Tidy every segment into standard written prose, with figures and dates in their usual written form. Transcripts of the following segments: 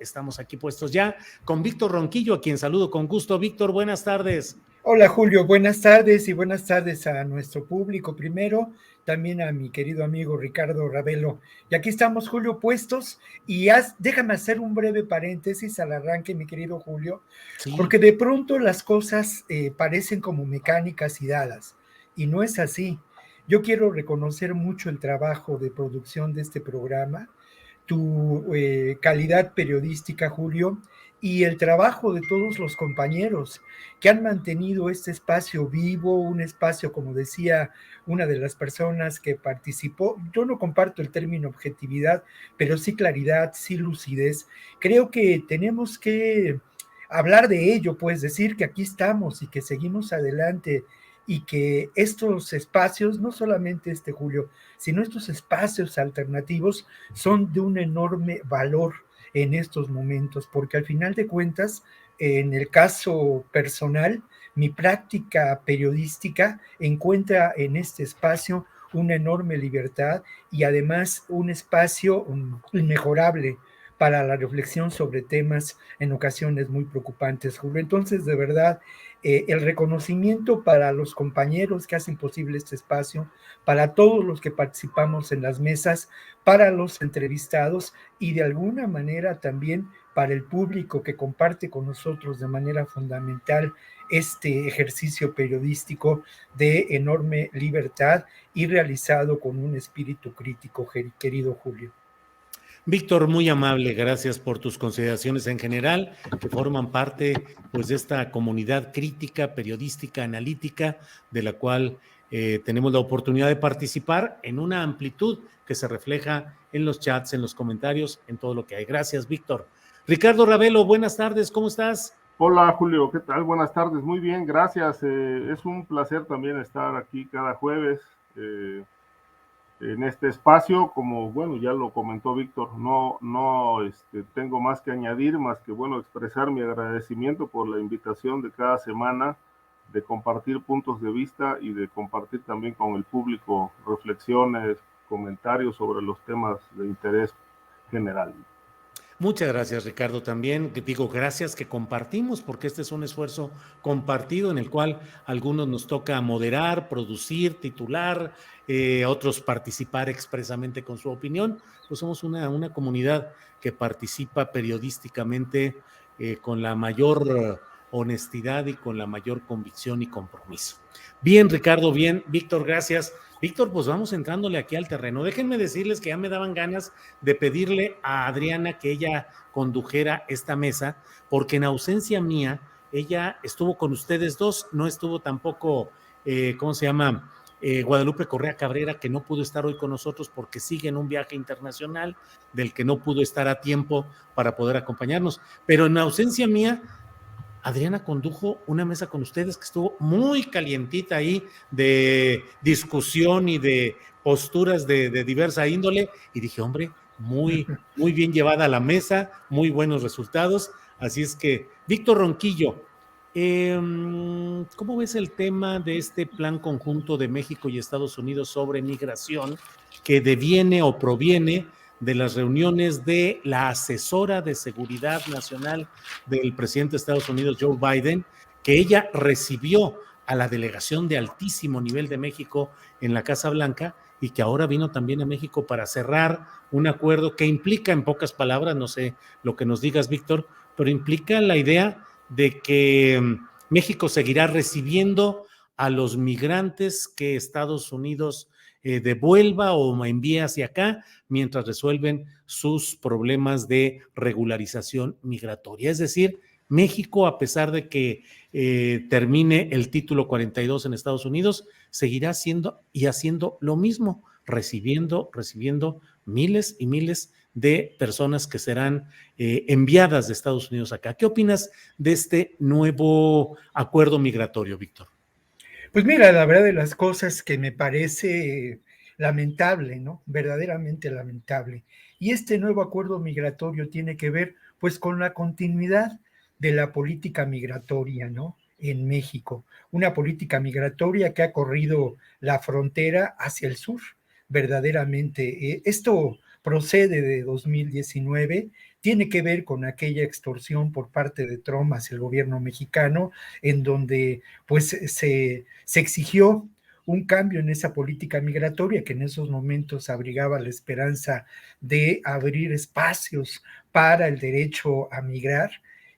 Estamos aquí puestos ya con Víctor Ronquillo, a quien saludo con gusto. Víctor, buenas tardes. Hola Julio, buenas tardes y buenas tardes a nuestro público primero, también a mi querido amigo Ricardo Ravelo. Y aquí estamos, Julio, puestos y déjame hacer un breve paréntesis al arranque, mi querido Julio, Sí. porque de pronto las cosas parecen como mecánicas y dadas y no es así. Yo quiero reconocer mucho el trabajo de producción de este programa, tu calidad periodística, Julio, y el trabajo de todos los compañeros que han mantenido este espacio vivo, un espacio, como decía una de las personas que participó, yo no comparto el término objetividad, pero sí claridad, sí lucidez. Creo que tenemos que hablar de ello, pues decir que aquí estamos y que seguimos adelante y que estos espacios, no solamente este Julio, sino estos espacios alternativos son de un enorme valor en estos momentos, porque al final de cuentas, en el caso personal, mi práctica periodística encuentra en este espacio una enorme libertad y además un espacio inmejorable para la reflexión sobre temas en ocasiones muy preocupantes, Julio. Entonces, de verdad, el reconocimiento para los compañeros que hacen posible este espacio, para todos los que participamos en las mesas, para los entrevistados y de alguna manera también para el público que comparte con nosotros de manera fundamental este ejercicio periodístico de enorme libertad y realizado con un espíritu crítico, querido Julio. Víctor, muy amable, gracias por tus consideraciones en general, que forman parte pues, de esta comunidad crítica, periodística, analítica, de la cual tenemos la oportunidad de participar en una amplitud que se refleja en los chats, en los comentarios, en todo lo que hay. Gracias, Víctor. Ricardo Ravelo, buenas tardes, ¿cómo estás? Hola Julio, ¿qué tal? Buenas tardes, muy bien, gracias. Es un placer también estar aquí cada jueves en este espacio. Como bueno, ya lo comentó Víctor, no tengo más que añadir, más que bueno, expresar mi agradecimiento por la invitación de cada semana, de compartir puntos de vista y de compartir también con el público reflexiones, comentarios sobre los temas de interés general. Muchas gracias, Ricardo. También digo gracias que compartimos, porque este es un esfuerzo compartido en el cual a algunos nos toca moderar, producir, titular, otros participar expresamente con su opinión. Pues somos una comunidad que participa periodísticamente con la mayor honestidad y con la mayor convicción y compromiso. Bien, Ricardo, bien. Víctor, gracias. Víctor, pues vamos entrándole aquí al terreno. Déjenme decirles que ya me daban ganas de pedirle a Adriana que ella condujera esta mesa, porque en ausencia mía, ella estuvo con ustedes dos, no estuvo tampoco, ¿cómo se llama? Guadalupe Correa Cabrera, que no pudo estar hoy con nosotros porque sigue en un viaje internacional del que no pudo estar a tiempo para poder acompañarnos. Pero en ausencia mía, Adriana condujo una mesa con ustedes que estuvo muy calientita ahí de discusión y de posturas de diversa índole, y dije, hombre, muy bien llevada a la mesa, muy buenos resultados. Así es que, Víctor Ronquillo, ¿cómo ves el tema de este plan conjunto de México y Estados Unidos sobre migración que deviene o proviene de las reuniones de la asesora de seguridad nacional del presidente de Estados Unidos, Joe Biden, que ella recibió a la delegación de altísimo nivel de México en la Casa Blanca y que ahora vino también a México para cerrar un acuerdo que implica, en pocas palabras, no sé lo que nos digas, Víctor, pero implica la idea de que México seguirá recibiendo a los migrantes que Estados Unidos devuelva o envíe hacia acá mientras resuelven sus problemas de regularización migratoria. Es decir, México, a pesar de que termine el título 42 en Estados Unidos, seguirá haciendo y haciendo lo mismo, recibiendo miles y miles de personas que serán enviadas de Estados Unidos acá. ¿Qué opinas de este nuevo acuerdo migratorio, Víctor? Pues mira, la verdad de las cosas que me parece lamentable, ¿no? Verdaderamente lamentable. Y este nuevo acuerdo migratorio tiene que ver pues con la continuidad de la política migratoria, ¿no? En México. Una política migratoria que ha corrido la frontera hacia el sur, verdaderamente. Esto procede de 2019, tiene que ver con aquella extorsión por parte de Trump hacia el gobierno mexicano, en donde pues se exigió un cambio en esa política migratoria que en esos momentos abrigaba la esperanza de abrir espacios para el derecho a migrar,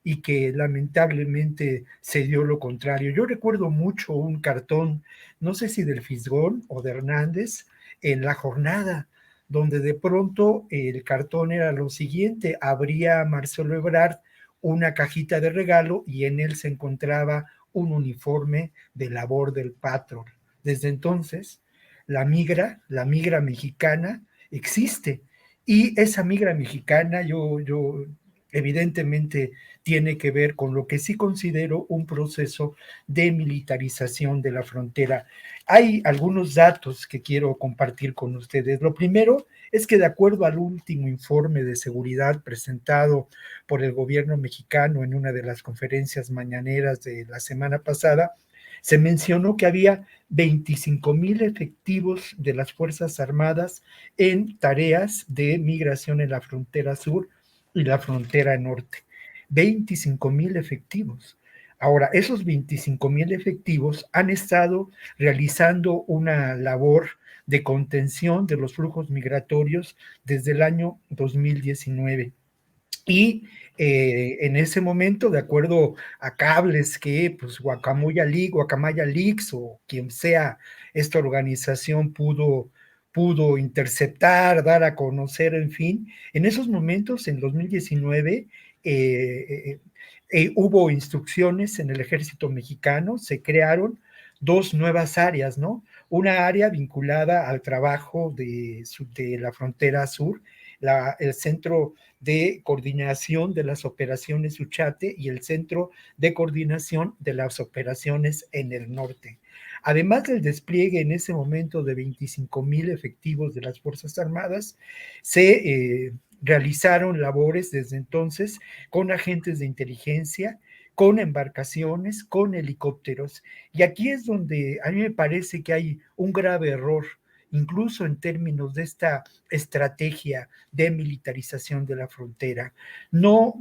y que lamentablemente se dio lo contrario. Yo recuerdo mucho un cartón, no sé si del Fisgón o de Hernández, en La Jornada, donde de pronto el cartón era lo siguiente: abría Marcelo Ebrard una cajita de regalo y en él se encontraba un uniforme de labor del patrón. Desde entonces, la migra mexicana existe, y esa migra mexicana yo evidentemente tiene que ver con lo que sí considero un proceso de militarización de la frontera. Hay algunos datos que quiero compartir con ustedes. Lo primero es que de acuerdo al último informe de seguridad presentado por el gobierno mexicano en una de las conferencias mañaneras de la semana pasada, se mencionó que había 25,000 efectivos de las Fuerzas Armadas en tareas de migración en la frontera sur y la frontera norte. 25,000 efectivos. Ahora, esos 25,000 efectivos han estado realizando una labor de contención de los flujos migratorios desde el año 2019. Y en ese momento, de acuerdo a cables que pues Guacamaya Leaks o quien sea esta organización pudo interceptar, dar a conocer, en fin, en esos momentos, en 2019, hubo instrucciones en el ejército mexicano, se crearon dos nuevas áreas, ¿no? Una área vinculada al trabajo de la frontera sur, el Centro de Coordinación de las Operaciones Uchate y el Centro de Coordinación de las Operaciones en el Norte. Además del despliegue en ese momento de 25,000 efectivos de las Fuerzas Armadas, se realizaron labores desde entonces con agentes de inteligencia, con embarcaciones, con helicópteros. Y aquí es donde a mí me parece que hay un grave error, incluso en términos de esta estrategia de militarización de la frontera. No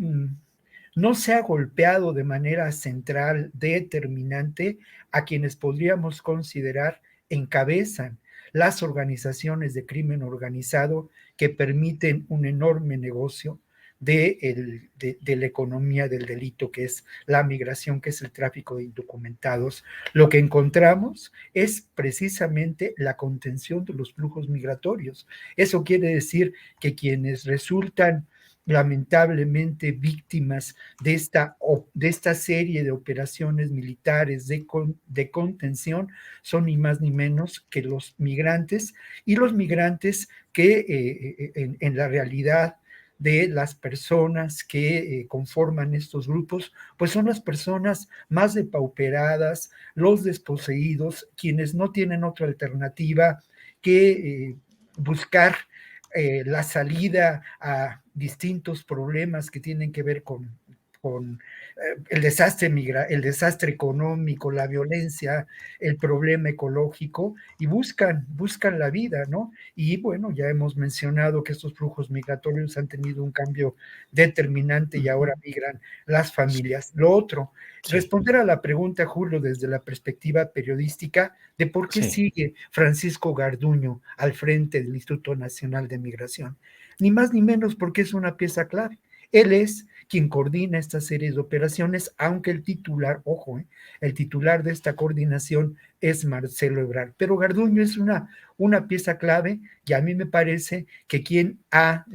se ha golpeado de manera central, determinante, a quienes podríamos considerar encabezan las organizaciones de crimen organizado que permiten un enorme negocio de la economía del delito, que es la migración, que es el tráfico de indocumentados. Lo que encontramos es precisamente la contención de los flujos migratorios. Eso quiere decir que quienes resultan lamentablemente víctimas de esta serie de operaciones militares de contención son ni más ni menos que los migrantes, y los migrantes que en la realidad de las personas que conforman estos grupos, pues son las personas más depauperadas, los desposeídos, quienes no tienen otra alternativa que buscar la salida a distintos problemas que tienen que ver con el desastre económico, la violencia, el problema ecológico, y buscan la vida, ¿no? Y bueno, ya hemos mencionado que estos flujos migratorios han tenido un cambio determinante y ahora migran las familias. Lo otro, responder a la pregunta, Julio, desde la perspectiva periodística de por qué sigue Francisco Garduño al frente del Instituto Nacional de Migración. Ni más ni menos porque es una pieza clave. Él es quien coordina esta serie de operaciones, aunque el titular, ojo, el titular de esta coordinación es Marcelo Ebrard. Pero Garduño es una pieza clave, y a mí me parece que quien ha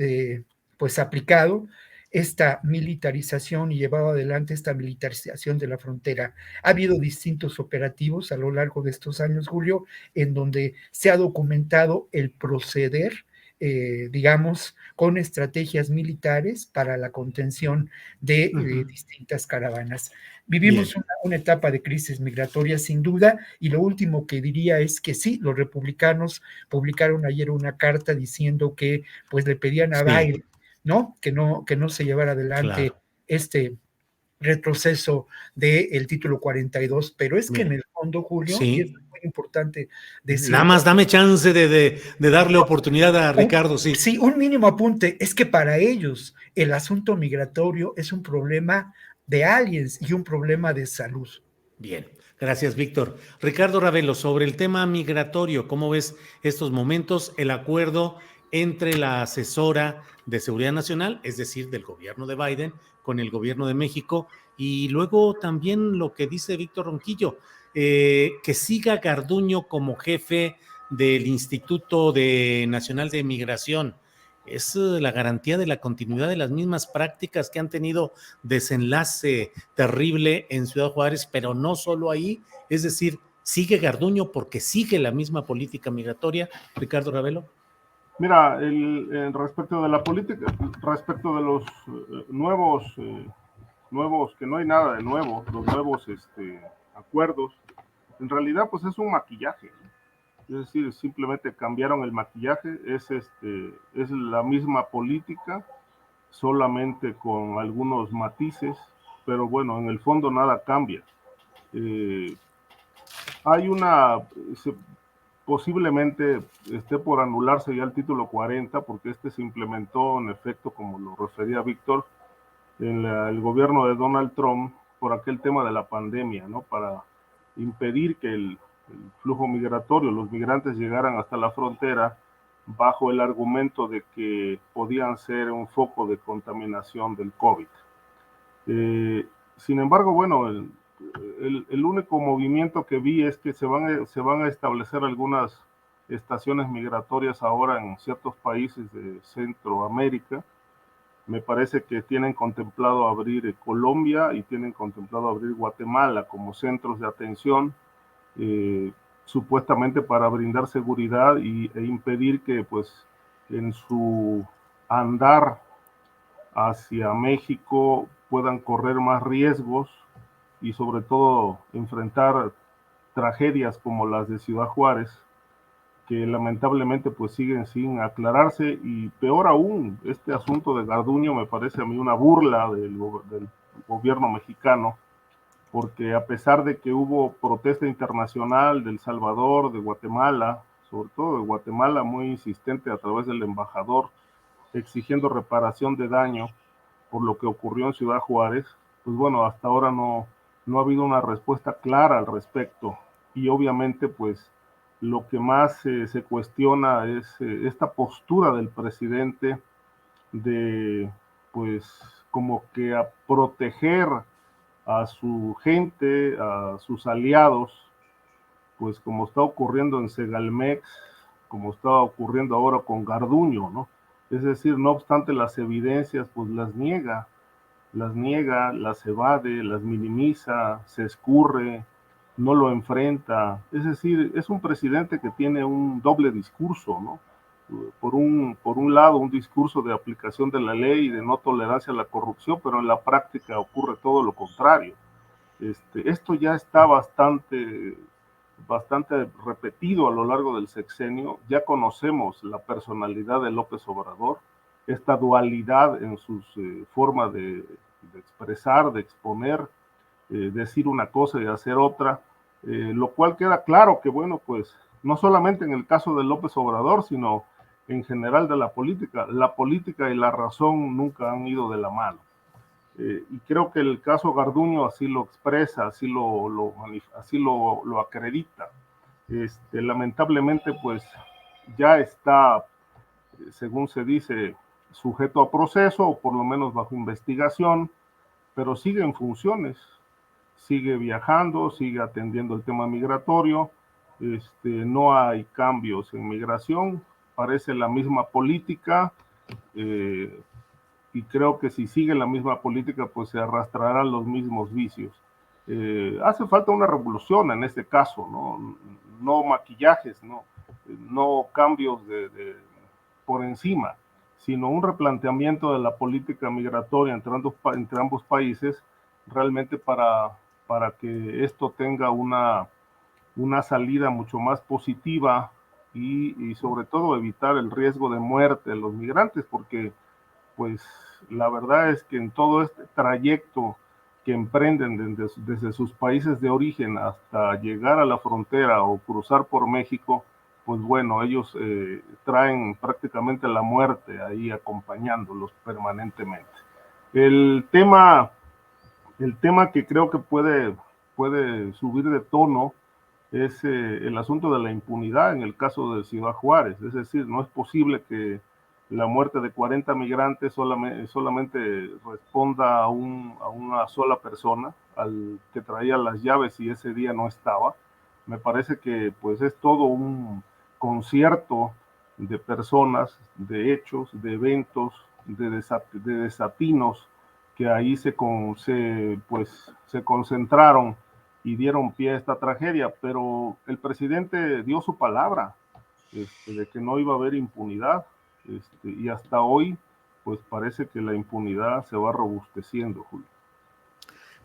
pues aplicado esta militarización y llevado adelante esta militarización de la frontera. Ha habido distintos operativos a lo largo de estos años, Julio, en donde se ha documentado el proceder, digamos, con estrategias militares para la contención de distintas caravanas. Vivimos una etapa de crisis migratoria sin duda, y lo último que diría es que sí, los republicanos publicaron ayer una carta diciendo que pues le pedían a Biden, ¿no? Que no se llevara adelante este retroceso del título 42, pero es que en el fondo, Julio, y es muy importante Nada decirlo. más dame chance de darle oportunidad a Ricardo, sí. Sí, un mínimo apunte, es que para ellos el asunto migratorio es un problema de aliens y un problema de salud. Bien, gracias, Víctor. Ricardo Ravelo, sobre el tema migratorio, ¿cómo ves estos momentos? El acuerdo entre la asesora de Seguridad Nacional, es decir, del gobierno de Biden, con el gobierno de México, y luego también lo que dice Víctor Ronquillo, que siga Garduño como jefe del Nacional de Migración. Es la garantía de la continuidad de las mismas prácticas que han tenido desenlace terrible en Ciudad Juárez, pero no solo ahí, es decir, sigue Garduño porque sigue la misma política migratoria, Ricardo Ravelo. Mira, respecto de la política, respecto de los nuevos, que no hay nada de nuevo, los nuevos acuerdos, en realidad pues es un maquillaje, ¿no? Es decir, simplemente cambiaron el maquillaje, es la misma política, solamente con algunos matices, pero bueno, en el fondo nada cambia. Hay posiblemente esté por anularse ya el título 40, porque se implementó en efecto, como lo refería Víctor, en el gobierno de Donald Trump, por aquel tema de la pandemia, ¿no? Para impedir que el flujo migratorio, los migrantes llegaran hasta la frontera bajo el argumento de que podían ser un foco de contaminación del COVID. Sin embargo, bueno, el único movimiento que vi es que se van a establecer algunas estaciones migratorias ahora en ciertos países de Centroamérica. Me parece que tienen contemplado abrir Colombia y tienen contemplado abrir Guatemala como centros de atención, supuestamente para brindar seguridad e impedir que, pues, en su andar hacia México puedan correr más riesgos y sobre todo enfrentar tragedias como las de Ciudad Juárez, que lamentablemente pues siguen sin aclararse, y peor aún, este asunto de Garduño me parece a mí una burla del gobierno mexicano, porque a pesar de que hubo protesta internacional de El Salvador, de Guatemala, sobre todo de Guatemala, muy insistente a través del embajador, exigiendo reparación de daño por lo que ocurrió en Ciudad Juárez, pues bueno, hasta ahora no ha habido una respuesta clara al respecto. Y obviamente, pues, lo que más se cuestiona es esta postura del presidente de, pues, como que a proteger a su gente, a sus aliados, pues como está ocurriendo en Segalmex, como está ocurriendo ahora con Garduño, ¿no? Es decir, no obstante las evidencias, pues las niega, las evade, las minimiza, se escurre, no lo enfrenta. Es decir, es un presidente que tiene un doble discurso, ¿no? Por un lado, un discurso de aplicación de la ley y de no tolerancia a la corrupción, pero en la práctica ocurre todo lo contrario. Esto ya está bastante repetido a lo largo del sexenio. Ya conocemos la personalidad de López Obrador, esta dualidad en sus formas de expresar, de exponer, decir una cosa y hacer otra, lo cual queda claro que, bueno, pues no solamente en el caso de López Obrador, sino en general de la política y la razón nunca han ido de la mano. Y creo que el caso Garduño así lo expresa, así lo acredita. Lamentablemente, pues ya está, según se dice, sujeto a proceso, o por lo menos bajo investigación, pero sigue en funciones, sigue viajando, sigue atendiendo el tema migratorio, no hay cambios en migración, parece la misma política, y creo que si sigue la misma política, pues se arrastrarán los mismos vicios. Hace falta una revolución en este caso, no maquillajes, no cambios por encima, sino un replanteamiento de la política migratoria entre ambos países, realmente para que esto tenga una salida mucho más positiva y sobre todo evitar el riesgo de muerte de los migrantes, porque pues la verdad es que en todo este trayecto que emprenden desde sus países de origen hasta llegar a la frontera o cruzar por México, pues bueno, ellos traen prácticamente la muerte ahí acompañándolos permanentemente. El tema que creo que puede subir de tono es el asunto de la impunidad en el caso de Ciudad Juárez. Es decir, no es posible que la muerte de 40 migrantes solamente responda a una sola persona, al que traía las llaves y ese día no estaba. Me parece que pues es todo un concierto de personas, de hechos, de eventos, de desatinos que ahí se concentraron y dieron pie a esta tragedia, pero el presidente dio su palabra de que no iba a haber impunidad, y hasta hoy pues parece que la impunidad se va robusteciendo, Julio.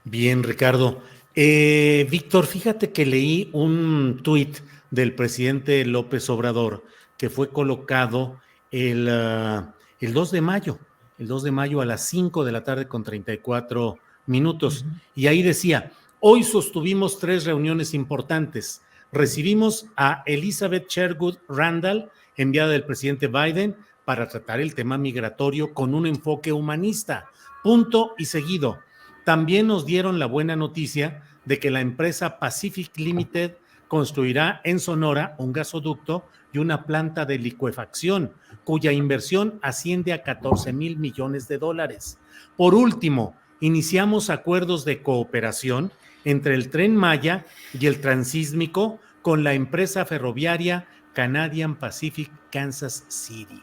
Bien, Ricardo. Víctor, fíjate que leí un tuit del presidente López Obrador que fue colocado el 2 de mayo, el 2 de mayo a las 5 de la tarde con 34 minutos. Y ahí decía, hoy sostuvimos 3 reuniones importantes. Recibimos a Elizabeth Sherwood Randall, enviada del presidente Biden, para tratar el tema migratorio con un enfoque humanista. Punto y seguido. También nos dieron la buena noticia de que la empresa Pacific Limited construirá en Sonora un gasoducto y una planta de licuefacción, cuya inversión asciende a 14,000 millones de dólares. Por último, iniciamos acuerdos de cooperación entre el Tren Maya y el Transísmico con la empresa ferroviaria Canadian Pacific Kansas City.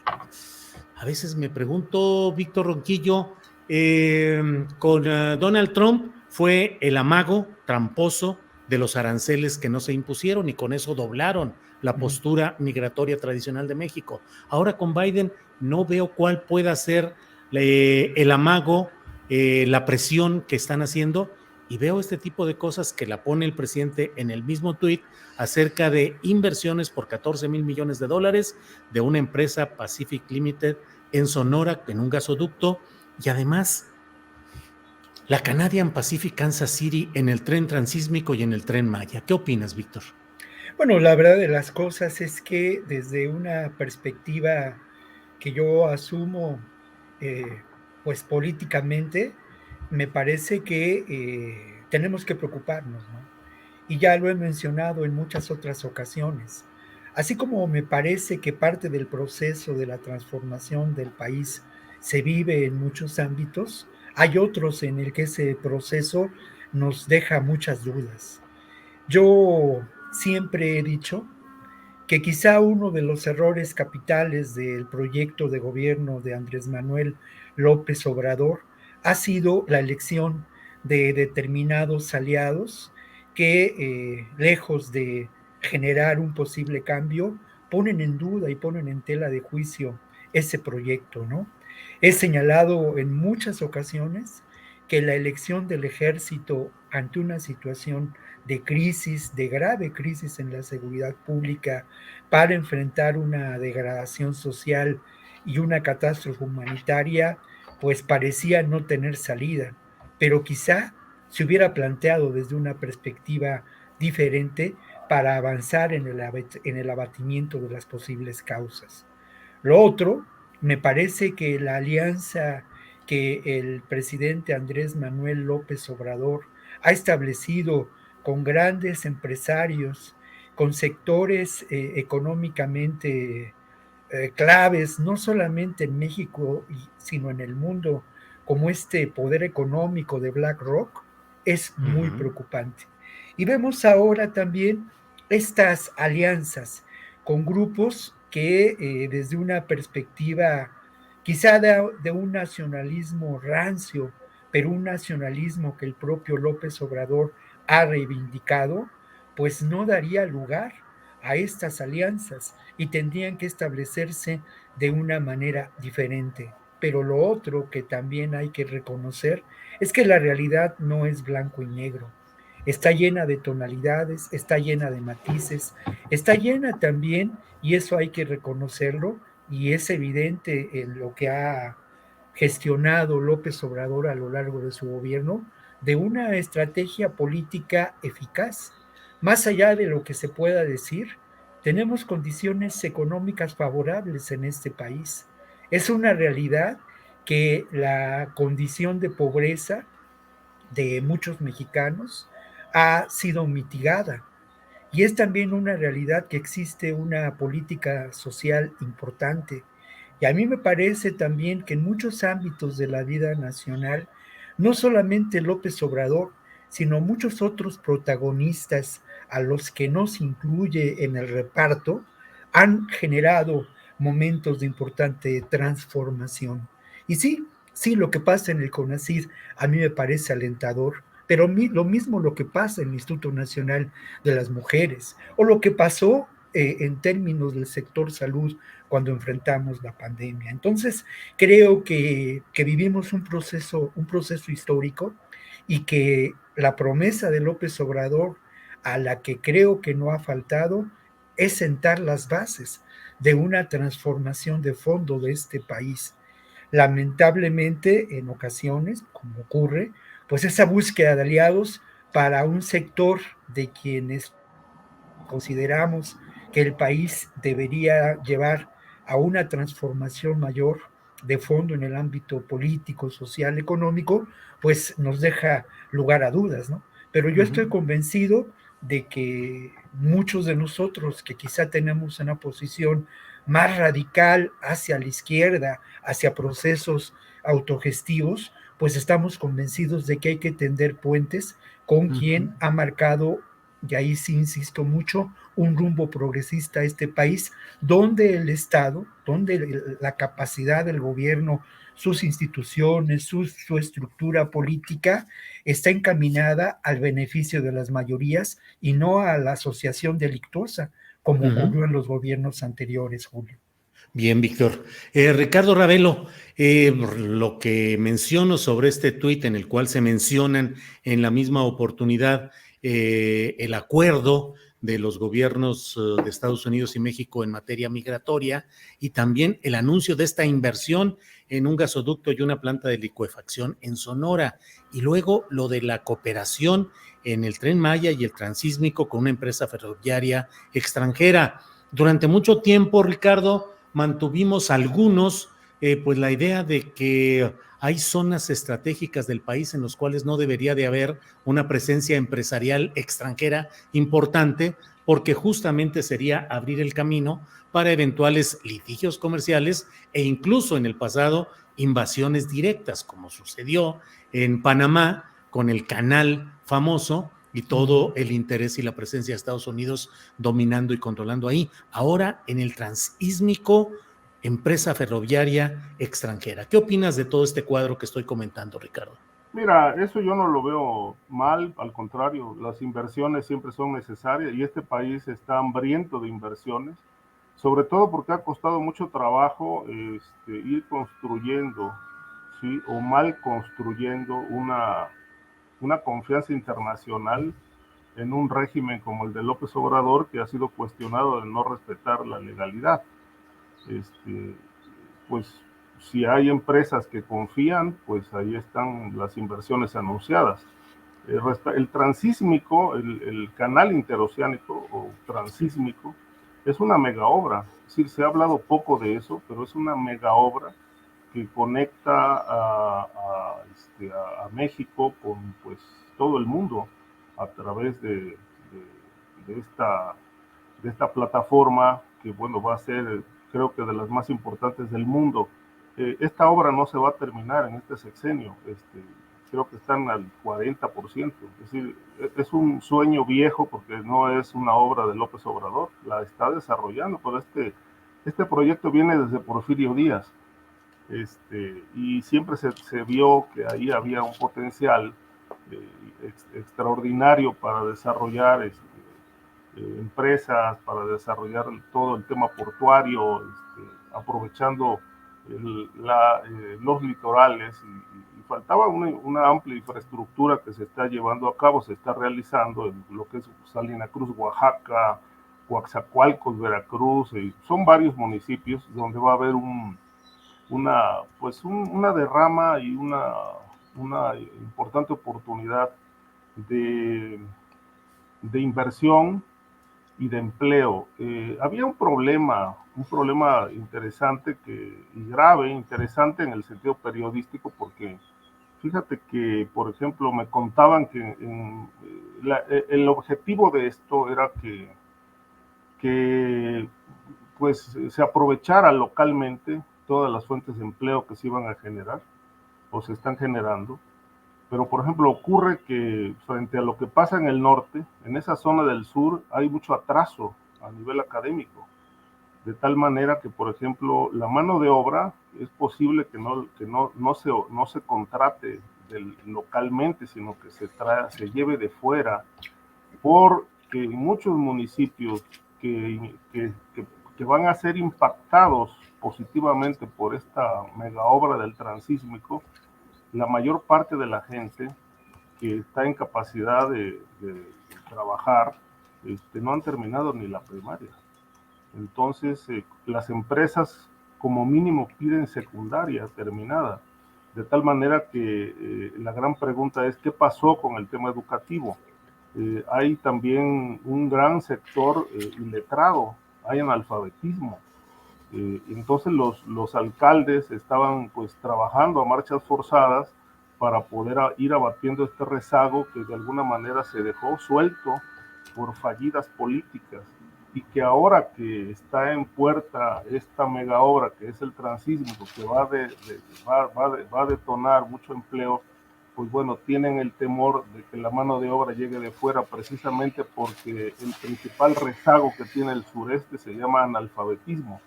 A veces me pregunto, Víctor Ronquillo, con Donald Trump fue el amago tramposo de los aranceles que no se impusieron y con eso doblaron la postura migratoria tradicional de México. Ahora con Biden no veo cuál pueda ser el amago, la presión que están haciendo, y veo este tipo de cosas que la pone el presidente en el mismo tuit acerca de inversiones por 14,000 millones de dólares de una empresa Pacific Limited en Sonora, en un gasoducto, y además la Canadian Pacific Kansas City en el tren transísmico y en el tren Maya. ¿Qué opinas, Víctor? Bueno, la verdad de las cosas es que desde una perspectiva que yo asumo, pues políticamente, me parece que tenemos que preocuparnos, ¿no? Y ya lo he mencionado en muchas otras ocasiones. Así como me parece que parte del proceso de la transformación del país se vive en muchos ámbitos, hay otros en el que ese proceso nos deja muchas dudas. Yo siempre he dicho que quizá uno de los errores capitales del proyecto de gobierno de Andrés Manuel López Obrador ha sido la elección de determinados aliados que, lejos de generar un posible cambio, ponen en duda y ponen en tela de juicio ese proyecto, ¿no? He señalado en muchas ocasiones que la elección del ejército ante una situación de crisis, de grave crisis en la seguridad pública, para enfrentar una degradación social y una catástrofe humanitaria, pues parecía no tener salida, pero quizá se hubiera planteado desde una perspectiva diferente para avanzar en el abatimiento de las posibles causas. Lo otro, me parece que la alianza que el presidente Andrés Manuel López Obrador ha establecido con grandes empresarios, con sectores económicamente claves, no solamente en México, sino en el mundo, como este poder económico de BlackRock, es muy preocupante. Y vemos ahora también estas alianzas con grupos que desde una perspectiva quizá de un nacionalismo rancio, pero un nacionalismo que el propio López Obrador ha reivindicado, pues no daría lugar a estas alianzas y tendrían que establecerse de una manera diferente. Pero lo otro que también hay que reconocer es que la realidad no es blanco y negro. Está llena de tonalidades, está llena de matices, está llena también, y eso hay que reconocerlo, y es evidente en lo que ha gestionado López Obrador a lo largo de su gobierno de una estrategia política eficaz. Más allá de lo que se pueda decir, tenemos condiciones económicas favorables en este país. Es una realidad que la condición de pobreza de muchos mexicanos ha sido mitigada. Y es también una realidad que existe una política social importante. Y a mí me parece también que en muchos ámbitos de la vida nacional, no solamente López Obrador, sino muchos otros protagonistas a los que no se incluye en el reparto, han generado momentos de importante transformación. Y sí, sí, lo que pasa en el CONACYT a mí me parece alentador, pero lo mismo lo que pasa en el Instituto Nacional de las Mujeres, o lo que pasó en términos del sector salud cuando enfrentamos la pandemia. Entonces, creo que vivimos un proceso histórico y que la promesa de López Obrador, a la que creo que no ha faltado, es sentar las bases de una transformación de fondo de este país. Lamentablemente, en ocasiones, como ocurre, pues esa búsqueda de aliados para un sector de quienes consideramos que el país debería llevar a una transformación mayor de fondo en el ámbito político, social, económico, pues nos deja lugar a dudas, ¿no? Pero yo estoy convencido de que muchos de nosotros que quizá tenemos una posición más radical hacia la izquierda, hacia procesos autogestivos, pues estamos convencidos de que hay que tender puentes con quien ha marcado, y ahí sí insisto mucho, un rumbo progresista a este país, donde el Estado, donde la capacidad del gobierno, sus instituciones, su estructura política está encaminada al beneficio de las mayorías y no a la asociación delictuosa, como ocurrió en los gobiernos anteriores, Julio. Bien, Víctor. Ricardo Ravelo, lo que menciono sobre este tuit en el cual se mencionan en la misma oportunidad el acuerdo de los gobiernos de Estados Unidos y México en materia migratoria y también el anuncio de esta inversión en un gasoducto y una planta de licuefacción en Sonora y luego lo de la cooperación en el Tren Maya y el Transísmico con una empresa ferroviaria extranjera. Durante mucho tiempo, Ricardo, mantuvimos algunos pues la idea de que hay zonas estratégicas del país en los cuales no debería de haber una presencia empresarial extranjera importante porque justamente sería abrir el camino para eventuales litigios comerciales e incluso en el pasado invasiones directas, como sucedió en Panamá con el canal famoso y todo el interés y la presencia de Estados Unidos dominando y controlando ahí. Ahora en el transísmico, empresa ferroviaria extranjera. ¿Qué opinas de todo este cuadro que estoy comentando, Ricardo? Mira, eso yo no lo veo mal, al contrario, las inversiones siempre son necesarias y este país está hambriento de inversiones, sobre todo porque ha costado mucho trabajo ir construyendo, ¿sí? O mal construyendo una confianza internacional en un régimen como el de López Obrador, que ha sido cuestionado de no respetar la legalidad. Pues si hay empresas que confían, pues ahí están las inversiones anunciadas. El transísmico, el canal interoceánico o transísmico, es una mega obra. Es decir, se ha hablado poco de eso, pero es una mega obra que conecta a México con pues todo el mundo a través de esta plataforma que bueno va a ser creo que de las más importantes del mundo. Esta obra no se va a terminar en este sexenio, creo que están al 40%, es decir, es un sueño viejo porque no es una obra de López Obrador, la está desarrollando, pero este proyecto viene desde Porfirio Díaz, y siempre se vio que ahí había un potencial extraordinario para desarrollar empresas, para desarrollar todo el tema portuario, aprovechando los litorales y faltaba una amplia infraestructura que se está llevando a cabo, se está realizando en lo que es Salina Cruz, Oaxaca, Coatzacoalcos, Veracruz, son varios municipios donde va a haber una derrama y una importante oportunidad de inversión y de empleo. Había un problema interesante y grave, interesante en el sentido periodístico, porque fíjate que, por ejemplo, me contaban que el objetivo de esto era que pues se aprovechara localmente todas las fuentes de empleo que se iban a generar o se están generando. Pero, por ejemplo, ocurre que frente a lo que pasa en el norte, en esa zona del sur hay mucho atraso a nivel académico, de tal manera que, por ejemplo, la mano de obra es posible que no se contrate localmente, sino que se lleve de fuera, porque muchos municipios que van a ser impactados positivamente por esta mega obra del transísmico, la mayor parte de la gente que está en capacidad de trabajar no han terminado ni la primaria. Entonces, las empresas como mínimo piden secundaria terminada, de tal manera que la gran pregunta es ¿qué pasó con el tema educativo? Hay también un gran sector iletrado, hay analfabetismo. Entonces los alcaldes estaban pues trabajando a marchas forzadas para poder ir abatiendo este rezago que de alguna manera se dejó suelto por fallidas políticas, y que ahora que está en puerta esta mega obra que es el transísmico, que va a detonar mucho empleo, pues bueno, tienen el temor de que la mano de obra llegue de fuera, precisamente porque el principal rezago que tiene el sureste se llama analfabetismo.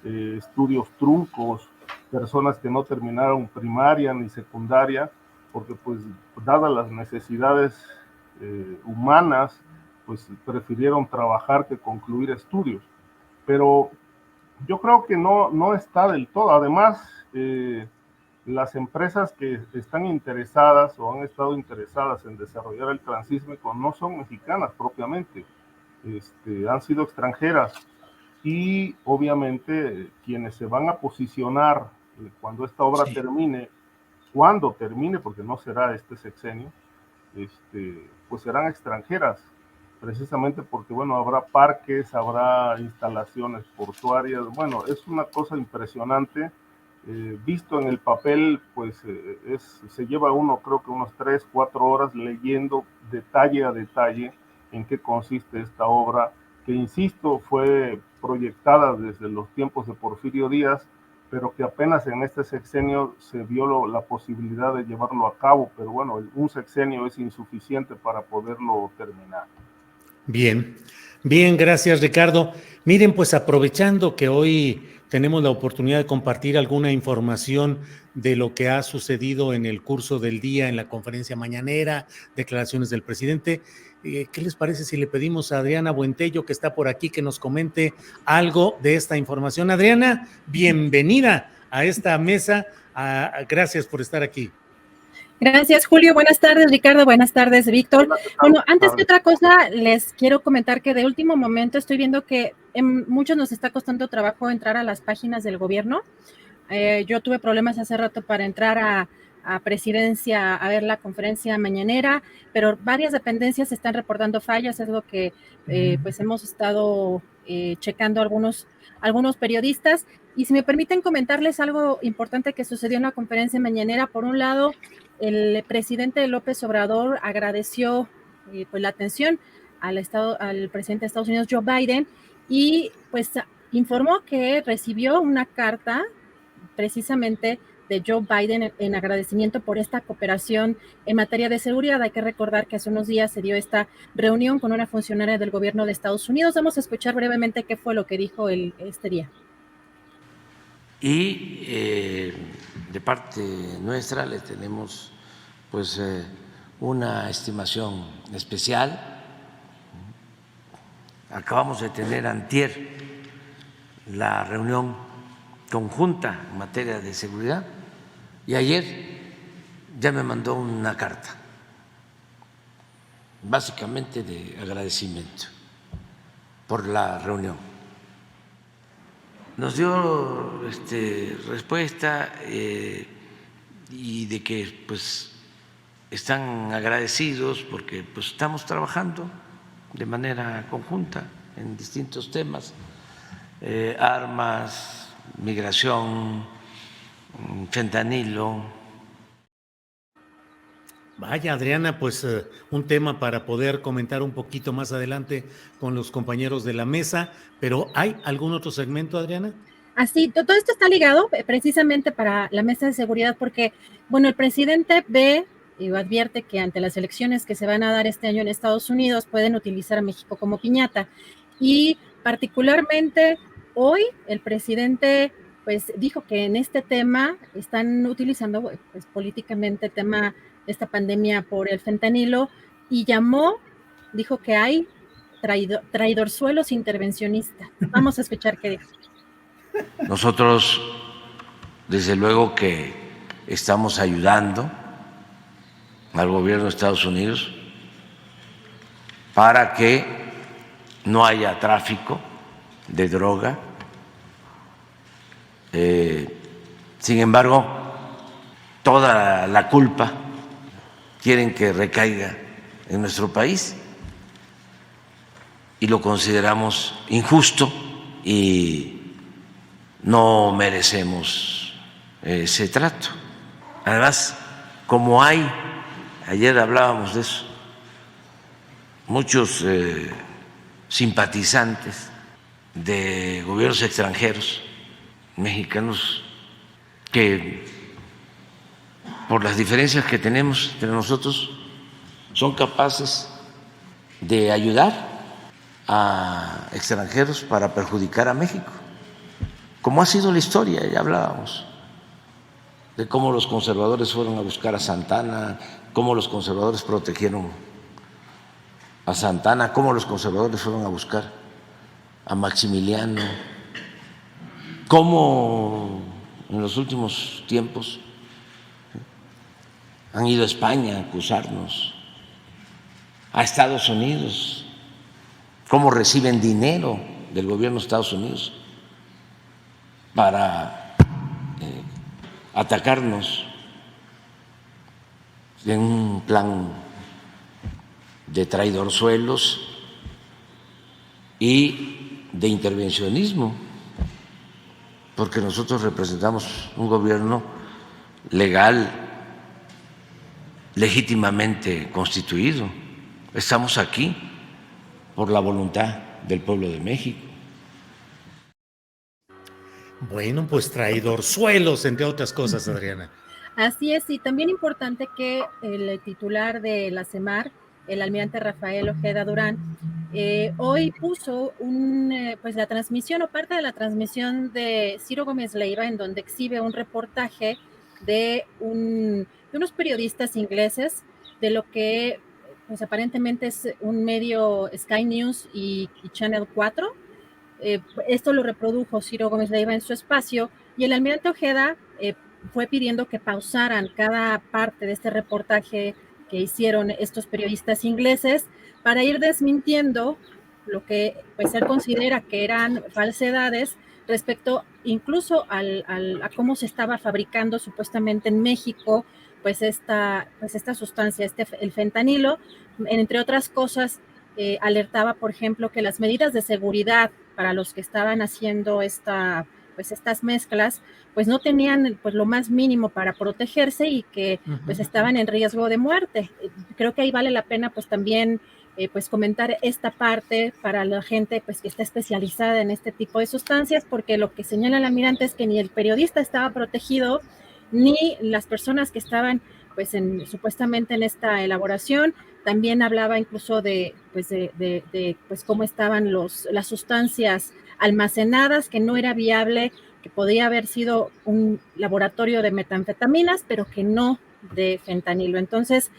Estudios truncos, personas que no terminaron primaria ni secundaria, porque pues dadas las necesidades humanas, pues prefirieron trabajar que concluir estudios. Pero yo creo que no está del todo. Además, las empresas que están interesadas o han estado interesadas en desarrollar el transísmico no son mexicanas propiamente, han sido extranjeras. Y obviamente quienes se van a posicionar cuando esta obra termine, cuando termine, porque no será este sexenio, pues serán extranjeras, precisamente porque, bueno, habrá parques, habrá instalaciones portuarias. Bueno, es una cosa impresionante. Visto en el papel, pues se lleva uno, creo que unos 3-4 horas leyendo detalle a detalle en qué consiste esta obra, que insisto, fue proyectada desde los tiempos de Porfirio Díaz, pero que apenas en este sexenio se vio la posibilidad de llevarlo a cabo, pero bueno, un sexenio es insuficiente para poderlo terminar. Bien, bien, gracias Ricardo. Miren, pues aprovechando que hoy tenemos la oportunidad de compartir alguna información de lo que ha sucedido en el curso del día, en la conferencia mañanera, declaraciones del presidente, ¿qué les parece si le pedimos a Adriana Buentello, que está por aquí, que nos comente algo de esta información? Adriana, bienvenida a esta mesa. Gracias por estar aquí. Gracias, Julio. Buenas tardes, Ricardo. Buenas tardes, Víctor. Bueno, antes que otra cosa, les quiero comentar que de último momento estoy viendo que muchos nos está costando trabajo entrar a las páginas del gobierno. Yo tuve problemas hace rato para entrar a Presidencia a ver la conferencia mañanera, pero varias dependencias están reportando fallas, es lo que pues hemos estado checando algunos periodistas. Y si me permiten comentarles algo importante que sucedió en la conferencia mañanera. Por un lado, el presidente López Obrador agradeció pues la atención al presidente de Estados Unidos, Joe Biden, y pues informó que recibió una carta precisamente de Joe Biden en agradecimiento por esta cooperación en materia de seguridad. Hay que recordar que hace unos días se dio esta reunión con una funcionaria del gobierno de Estados Unidos. Vamos a escuchar brevemente qué fue lo que dijo este día. Y de parte nuestra le tenemos pues una estimación especial. Acabamos de tener antier la reunión conjunta en materia de seguridad y ayer ya me mandó una carta, básicamente de agradecimiento por la reunión. nos dio respuesta y de que pues están agradecidos porque pues estamos trabajando de manera conjunta en distintos temas, armas, migración, fentanilo. Vaya, Adriana, pues un tema para poder comentar un poquito más adelante con los compañeros de la mesa, pero ¿hay algún otro segmento, Adriana? Así, todo esto está ligado precisamente para la mesa de seguridad porque, bueno, el presidente ve y advierte que ante las elecciones que se van a dar este año en Estados Unidos pueden utilizar a México como piñata y particularmente hoy el presidente pues dijo que en este tema están utilizando pues políticamente el tema de esta pandemia por el fentanilo y dijo que hay traidorzuelos intervencionistas. Vamos a escuchar qué dijo. Nosotros, desde luego que estamos ayudando al gobierno de Estados Unidos para que no haya tráfico de droga. Sin embargo, toda la culpa quieren que recaiga en nuestro país y lo consideramos injusto y no merecemos ese trato. Además, como hay, ayer hablábamos de eso, muchos simpatizantes de gobiernos extranjeros, mexicanos, que por las diferencias que tenemos entre nosotros son capaces de ayudar a extranjeros para perjudicar a México, como ha sido la historia. Ya hablábamos de cómo los conservadores fueron a buscar a Santana, cómo los conservadores protegieron a Santana, cómo los conservadores fueron a buscar a Maximiliano, cómo en los últimos tiempos han ido a España a acusarnos, a Estados Unidos, cómo reciben dinero del gobierno de Estados Unidos para atacarnos en un plan de traidorzuelos y de intervencionismo, porque nosotros representamos un gobierno legal, legítimamente constituido. Estamos aquí por la voluntad del pueblo de México. Bueno, pues traidorzuelos, entre otras cosas, Adriana. Así es, y también importante que el titular de la CEMAR, el almirante Rafael Ojeda Durán, hoy puso pues la transmisión o parte de la transmisión de Ciro Gómez Leiva, en donde exhibe un reportaje de unos periodistas ingleses de lo que pues aparentemente es un medio Sky News y Channel 4. Esto lo reprodujo Ciro Gómez Leiva en su espacio y el almirante Ojeda fue pidiendo que pausaran cada parte de este reportaje que hicieron estos periodistas ingleses para ir desmintiendo lo que pues él considera que eran falsedades respecto incluso a cómo se estaba fabricando supuestamente en México pues esta sustancia, el fentanilo, entre otras cosas. Alertaba, por ejemplo, que las medidas de seguridad para los que estaban haciendo estas mezclas, pues no tenían pues lo más mínimo para protegerse y que pues estaban en riesgo de muerte. Creo que ahí vale la pena pues también pues comentar esta parte para la gente pues que está especializada en este tipo de sustancias, porque lo que señala el almirante es que ni el periodista estaba protegido, ni las personas que estaban pues supuestamente en esta elaboración. También hablaba incluso de cómo estaban las sustancias almacenadas, que no era viable, que podía haber sido un laboratorio de metanfetaminas, pero que no de fentanilo. Entonces,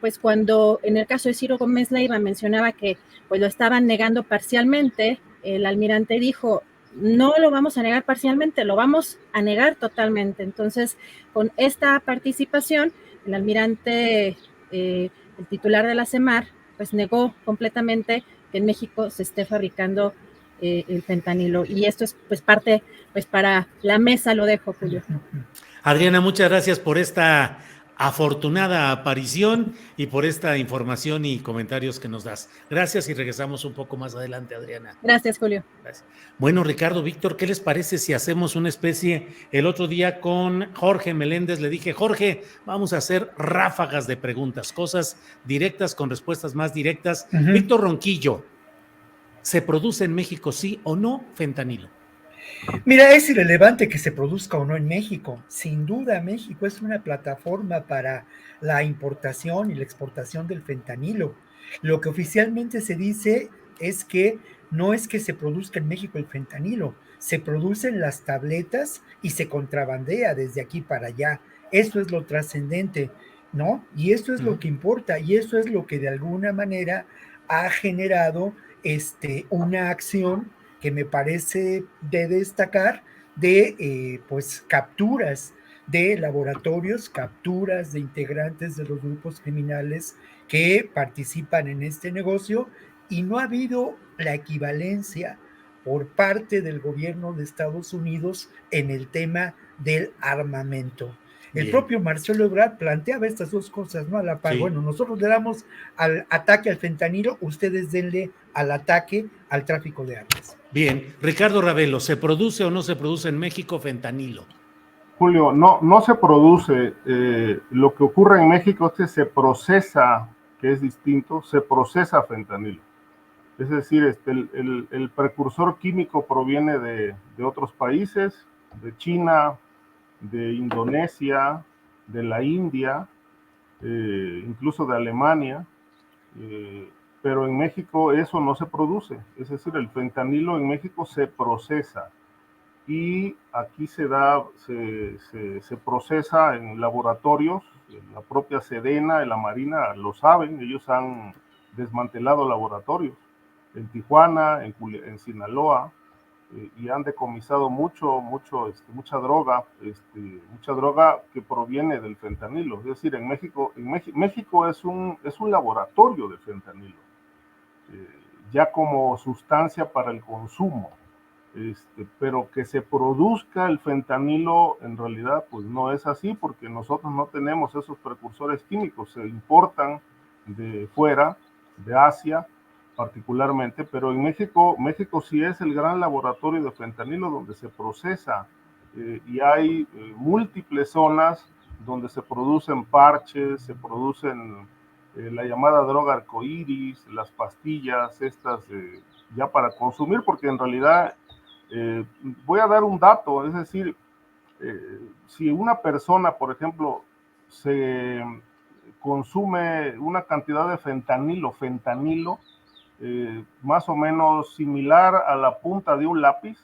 pues cuando en el caso de Ciro Gómez Leiva mencionaba que pues lo estaban negando parcialmente, el almirante dijo, no lo vamos a negar parcialmente, lo vamos a negar totalmente. Entonces, con esta participación, el almirante, el titular de la CEMAR, pues negó completamente que en México se esté fabricando el fentanilo. Y esto es pues parte, pues para la mesa lo dejo, Julio. Adriana, muchas gracias por esta afortunada aparición y por esta información y comentarios que nos das. Gracias y regresamos un poco más adelante, Adriana. Gracias, Julio. Gracias. Bueno, Ricardo, Víctor, ¿qué les parece si hacemos una especie? El otro día con Jorge Meléndez le dije, Jorge, vamos a hacer ráfagas de preguntas, cosas directas con respuestas más directas. Víctor Ronquillo, ¿se produce en México sí o no fentanilo? Mira, es irrelevante que se produzca o no en México. Sin duda, México es una plataforma para la importación y la exportación del fentanilo. Lo que oficialmente se dice es que no es que se produzca en México el fentanilo, se producen las tabletas y se contrabandea desde aquí para allá. Eso es lo trascendente, ¿no? Y eso es lo que importa y eso es lo que de alguna manera ha generado una acción que me parece de destacar de pues capturas de laboratorios, capturas de integrantes de los grupos criminales que participan en este negocio y no ha habido la equivalencia por parte del gobierno de Estados Unidos en el tema del armamento. El Bien. propio Marcelo Ebrard planteaba estas dos cosas, ¿no? A la par. Sí. Bueno, nosotros le damos al ataque al fentanilo, ustedes denle al ataque al tráfico de armas. Bien, Ricardo Ravelo, ¿se produce o no se produce en México fentanilo? Julio, no se produce. Lo que ocurre en México es que se procesa, que es distinto, se procesa fentanilo. Es decir, el precursor químico proviene de otros países, de China, de Indonesia, de la India, incluso de Alemania, pero en México eso no se produce. Es decir, el fentanilo en México se procesa y aquí se procesa en laboratorios. La propia Sedena, la Marina lo saben, ellos han desmantelado laboratorios en Tijuana, en Sinaloa, y han decomisado mucha droga, mucha droga que proviene del fentanilo. Es decir, México es un laboratorio de fentanilo, ya como sustancia para el consumo. Pero que se produzca el fentanilo en realidad pues no es así, porque nosotros no tenemos esos precursores químicos, se importan de fuera, de Asia particularmente, pero en México sí es el gran laboratorio de fentanilo donde se procesa, y hay múltiples zonas donde se producen parches, se producen la llamada droga arcoíris, las pastillas estas ya para consumir, porque en realidad voy a dar un dato, es decir, si una persona, por ejemplo, se consume una cantidad de fentanilo, más o menos similar a la punta de un lápiz,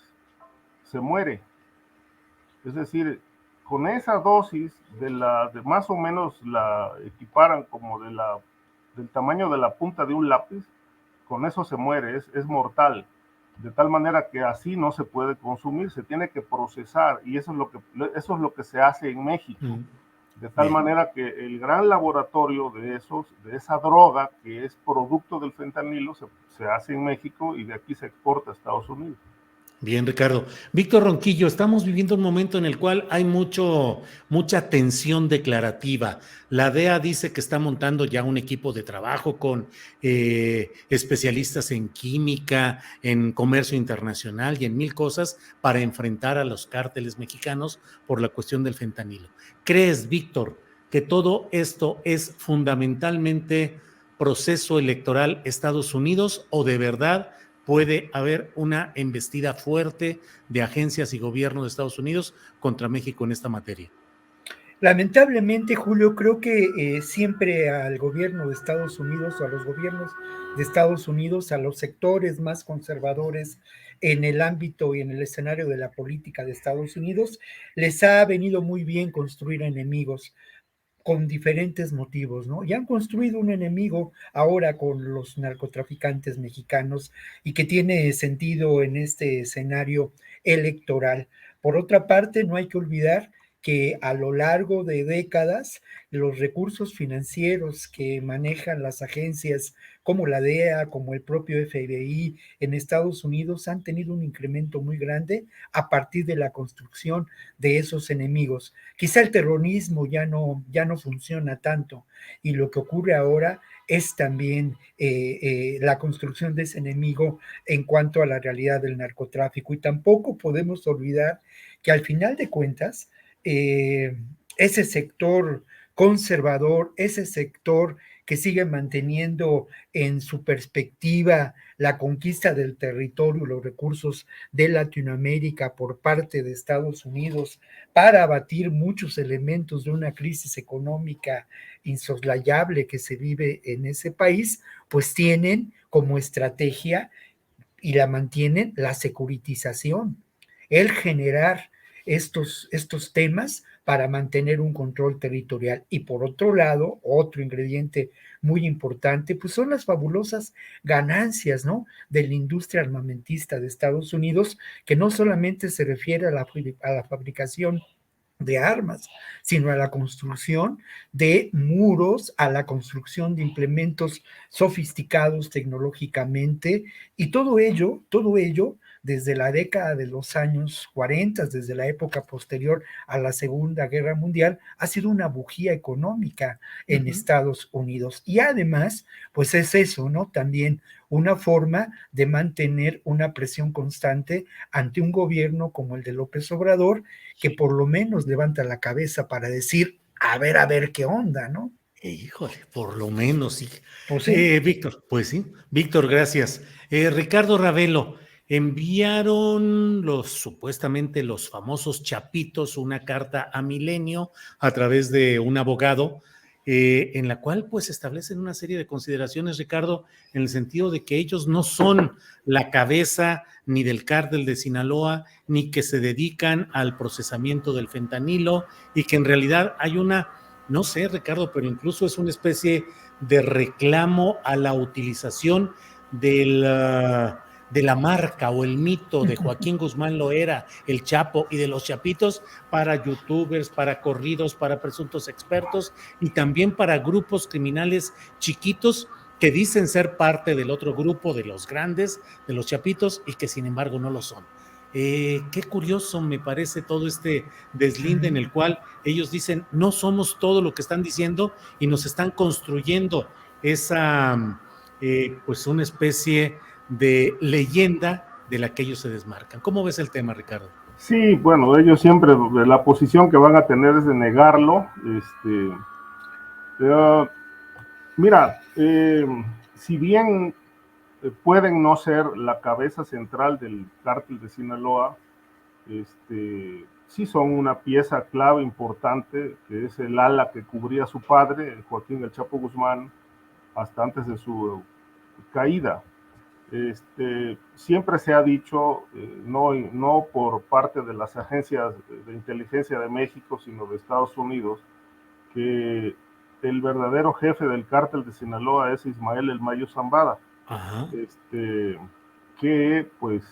se muere. Es decir, con esa dosis de más o menos la equiparan como del tamaño de la punta de un lápiz, con eso se muere, es mortal. De tal manera que así no se puede consumir, se tiene que procesar, y eso es lo que se hace en México. De tal manera que el gran laboratorio de esa droga que es producto del fentanilo se hace en México y de aquí se exporta a Estados Unidos. Bien, Ricardo. Víctor Ronquillo, estamos viviendo un momento en el cual hay mucha tensión declarativa. La DEA dice que está montando ya un equipo de trabajo con especialistas en química, en comercio internacional y en mil cosas para enfrentar a los cárteles mexicanos por la cuestión del fentanilo. ¿Crees, Víctor, que todo esto es fundamentalmente proceso electoral Estados Unidos o de verdad puede haber una embestida fuerte de agencias y gobierno de Estados Unidos contra México en esta materia? Lamentablemente, Julio, creo que siempre al gobierno de Estados Unidos o a los gobiernos de Estados Unidos, a los sectores más conservadores en el ámbito y en el escenario de la política de Estados Unidos, les ha venido muy bien construir enemigos con diferentes motivos, ¿no? Y han construido un enemigo ahora con los narcotraficantes mexicanos y que tiene sentido en este escenario electoral. Por otra parte, no hay que olvidar que a lo largo de décadas los recursos financieros que manejan las agencias como la DEA, como el propio FBI en Estados Unidos han tenido un incremento muy grande a partir de la construcción de esos enemigos. Quizá el terrorismo ya no funciona tanto, y lo que ocurre ahora es también la construcción de ese enemigo en cuanto a la realidad del narcotráfico. Y tampoco podemos olvidar que al final de cuentas, ese sector conservador, ese sector que sigue manteniendo en su perspectiva la conquista del territorio, los recursos de Latinoamérica por parte de Estados Unidos para abatir muchos elementos de una crisis económica insoslayable que se vive en ese país, pues tienen como estrategia y la mantienen la securitización, el generar estos temas para mantener un control territorial. Y por otro lado, otro ingrediente muy importante, pues son las fabulosas ganancias, ¿no?, de la industria armamentista de Estados Unidos, que no solamente se refiere a la fabricación de armas, sino a la construcción de muros, a la construcción de implementos sofisticados tecnológicamente, y todo ello desde la década de los años 40, desde la época posterior a la Segunda Guerra Mundial, ha sido una bujía económica en Estados Unidos. Y además, pues es eso, ¿no? También una forma de mantener una presión constante ante un gobierno como el de López Obrador, que por lo menos levanta la cabeza para decir, a ver qué onda, ¿no? Híjole, por lo menos, sí. Pues sí. Víctor, pues sí. Víctor, gracias. Ricardo Ravelo, enviaron supuestamente los famosos chapitos una carta a Milenio a través de un abogado, en la cual pues establecen una serie de consideraciones, Ricardo, en el sentido de que ellos no son la cabeza ni del cártel de Sinaloa, ni que se dedican al procesamiento del fentanilo, y que en realidad hay no sé, Ricardo, pero incluso es una especie de reclamo a la utilización de la marca o el mito de Joaquín Guzmán Loera, el Chapo, y de los Chapitos para youtubers, para corridos, para presuntos expertos y también para grupos criminales chiquitos que dicen ser parte del otro grupo de los grandes, de los Chapitos, y que sin embargo no lo son. Qué curioso me parece todo este deslinde en el cual ellos dicen no somos todo lo que están diciendo y nos están construyendo esa pues una especie de leyenda de la que ellos se desmarcan. ¿Cómo ves el tema, Ricardo? Sí, bueno, ellos siempre, la posición que van a tener es de negarlo. Mira, si bien pueden no ser la cabeza central del cártel de Sinaloa, sí son una pieza clave importante, que es el ala que cubría a su padre, Joaquín El Chapo Guzmán, hasta antes de su caída. Siempre se ha dicho, no por parte de las agencias de inteligencia de México, sino de Estados Unidos, que el verdadero jefe del cártel de Sinaloa es Ismael El Mayo Zambada. Ajá. Que pues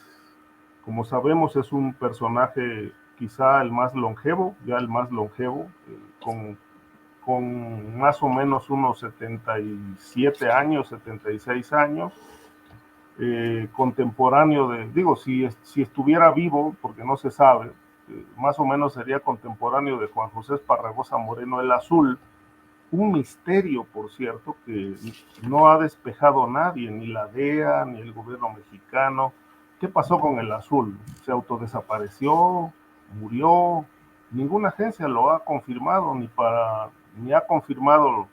como sabemos es un personaje quizá el más longevo, con más o menos unos 77 años, 76 años, contemporáneo si estuviera vivo, porque no se sabe, más o menos sería contemporáneo de Juan José Esparragosa Moreno el Azul, un misterio, por cierto, que no ha despejado nadie, ni la DEA, ni el gobierno mexicano. ¿Qué pasó con el Azul? ¿Se autodesapareció? ¿Murió? Ninguna agencia lo ha confirmado, ni ha confirmado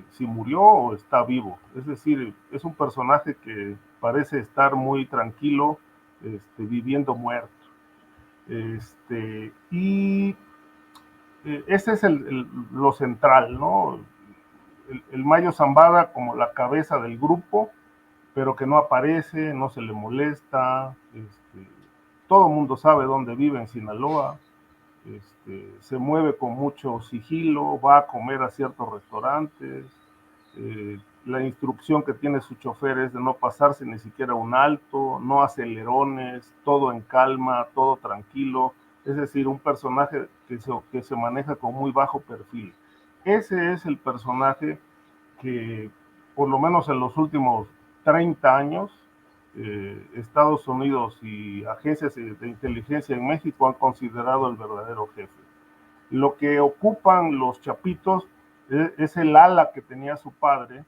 si murió o está vivo. Es decir, es un personaje que parece estar muy tranquilo, viviendo muerto. Y ese es lo central, ¿no? El Mayo Zambada como la cabeza del grupo, pero que no aparece, no se le molesta, todo el mundo sabe dónde vive en Sinaloa, se mueve con mucho sigilo, va a comer a ciertos restaurantes, la instrucción que tiene su chofer es de no pasarse ni siquiera un alto, no acelerones, todo en calma, todo tranquilo. es decir, un personaje que se maneja con muy bajo perfil. Ese es el personaje que, por lo menos en los últimos 30 años, Estados Unidos y agencias de inteligencia en México han considerado el verdadero jefe. Lo que ocupan los chapitos es el ala que tenía su padre,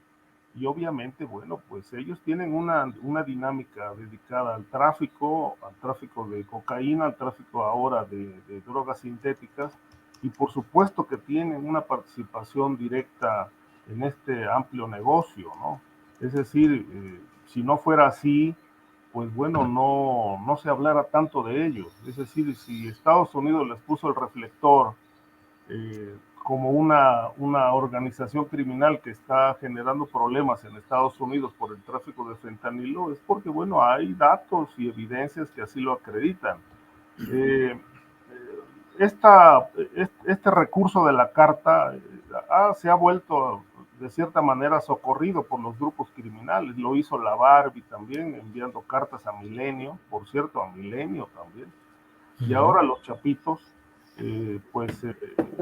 y obviamente, bueno, pues ellos tienen una dinámica dedicada al tráfico de cocaína, al tráfico ahora de drogas sintéticas, y por supuesto que tienen una participación directa en este amplio negocio, ¿no? Es decir, si no fuera así, pues bueno, no se hablara tanto de ellos. Es decir, si Estados Unidos les puso el reflector como una organización criminal que está generando problemas en Estados Unidos por el tráfico de fentanilo, es porque, bueno, hay datos y evidencias que así lo acreditan. Este recurso de la carta se ha vuelto de cierta manera socorrido por los grupos criminales. Lo hizo la Barbie también, enviando cartas a Milenio, por cierto, a Milenio también. Y ahora los chapitos,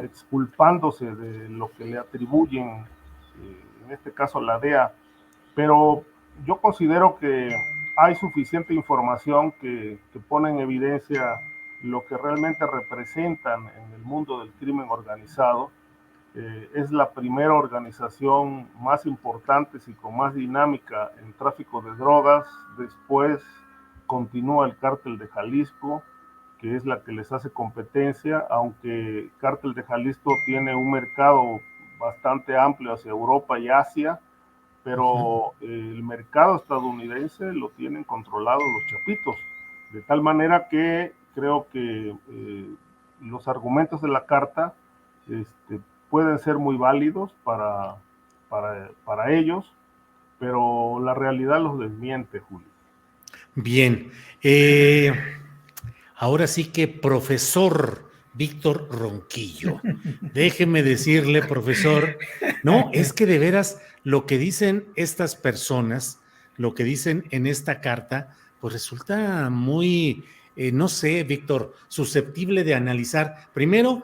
exculpándose de lo que le atribuyen, en este caso la DEA. Pero yo considero que hay suficiente información que pone en evidencia lo que realmente representan en el mundo del crimen organizado. Es la primera organización más importante y con más dinámica en tráfico de drogas. Después continúa el Cártel de Jalisco, que es la que les hace competencia, aunque Cártel de Jalisco tiene un mercado bastante amplio hacia Europa y Asia, pero el mercado estadounidense lo tienen controlado los chapitos, de tal manera que creo que los argumentos de la carta pueden ser muy válidos para ellos, pero la realidad los desmiente, Julio. Bien, ahora sí que profesor Víctor Ronquillo, déjeme decirle, profesor, no, es que de veras lo que dicen estas personas, lo que dicen en esta carta, pues resulta muy, no sé, Víctor, susceptible de analizar. Primero,